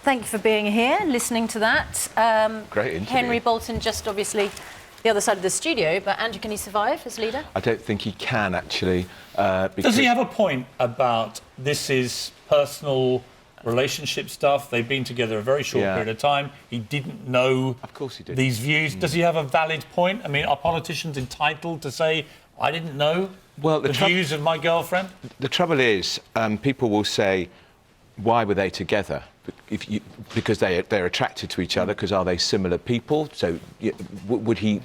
thank you for being here, listening to that. Great interview. Henry Bolton just obviously the other side of the studio, but Andrew, can he survive as leader? I don't think he can, actually. Does he have a point about this is personal relationship stuff? They've been together a very short period of time. He didn't know of course he did. These views. Does he have a valid point? I mean, are politicians entitled to say, I didn't know the views of my girlfriend? The trouble is, people will say, why were they together? Because they're attracted to each other, because are they similar people? So would he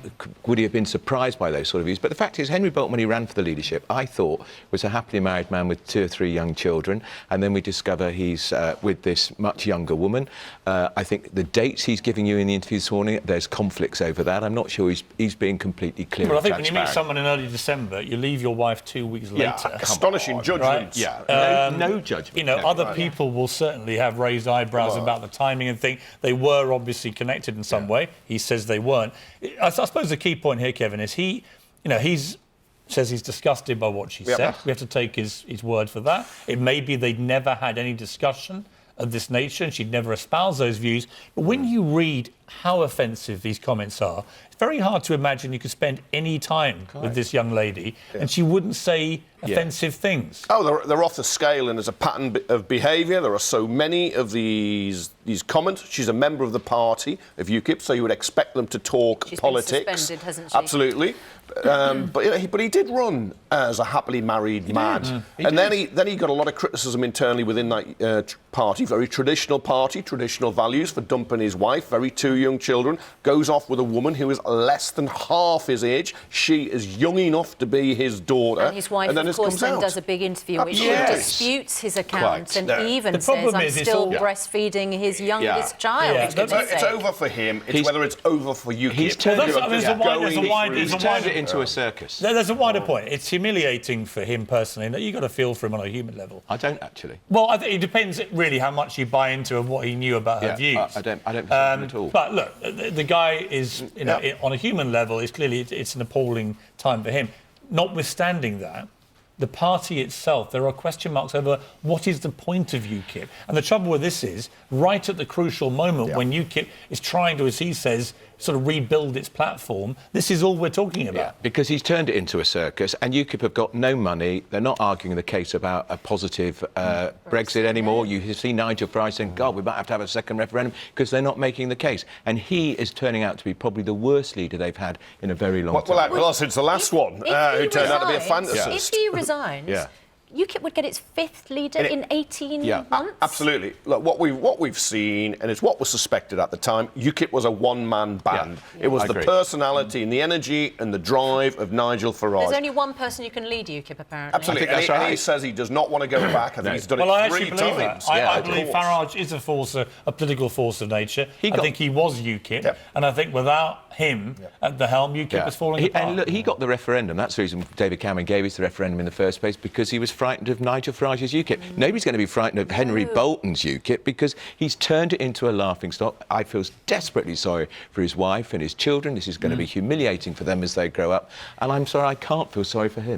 have been surprised by those sort of views? But the fact is, Henry Bolton, when he ran for the leadership, I thought was a happily married man with 2 or 3 young children, and then we discover he's with this much younger woman. I think the dates he's giving you in the interview this morning, there's conflicts over that. I'm not sure he's being completely clear. Well, I think when you meet someone in early December, you leave your wife 2 weeks later. Astonishing judgments. Right? Yeah, no judgment. You know, other people will certainly have raised eyebrows about the timing and think they were obviously connected in some way. He says they weren't. I suppose the key point here, Kevin, is he says he's disgusted by what she said. We have to take his word for that. It may be they'd never had any discussion of this nature and she'd never espoused those views. But when you read how offensive these comments are, it's very hard to imagine you could spend any time with this young lady and she wouldn't say offensive things. Oh, they're off the scale, and there's a pattern of behaviour. There are so many of these comments. She's a member of the party of UKIP, so you would expect them to talk politics. She's been suspended, hasn't she? Absolutely. But he did run as a happily married man. And then he got a lot of criticism internally within that party, very traditional party, traditional values, for dumping his wife, 2 young children, goes off with a woman who is less than half his age. She is young enough to be his daughter. And his wife, of course, then does a big interview in which she disputes his account and even says, I'm still breastfeeding his youngest child. It's over for him. It's whether it's over for UKIP. He's turned it into a circus. There's a wider point. It's humiliating for him personally, and you've got to feel for him on a human level. I don't, actually. Well, I think it depends really how much you buy into and what he knew about her views. I don't at all. But look, the guy is, on a human level, it's an appalling time for him. Notwithstanding that, the party itself, there are question marks over what is the point of UKIP. And the trouble with this is, right at the crucial moment when UKIP is trying to, as he says, sort of rebuild its platform, this is all we're talking about. Yeah, because he's turned it into a circus, and UKIP have got no money. They're not arguing the case about a positive Brexit anymore. You see Nigel Farage saying, God, we might have to have a second referendum, because they're not making the case. And he is turning out to be probably the worst leader they've had in a very long time. Well, since the last one, who turned out to be a fantasist. If he resigns, UKIP would get its 5th leader in 18 months? Absolutely. Look, what we've seen, and it's what was suspected at the time, UKIP was a one-man band. It was the personality and the energy and the drive of Nigel Farage. There's only one person who can lead UKIP, apparently. Absolutely. And he says he does not want to go back. I think he's done it 3 times. I believe Farage is a political force of nature. I think he was UKIP, and I think without him at the helm, UKIP is falling apart. And look, he got the referendum. That's the reason David Cameron gave us the referendum in the first place, because he was frightened of Nigel Farage's UKIP. Nobody's going to be frightened of Henry Bolton's UKIP, because he's turned it into a laughingstock. I feel desperately sorry for his wife and his children. This is going to be humiliating for them as they grow up. And I'm sorry, I can't feel sorry for him.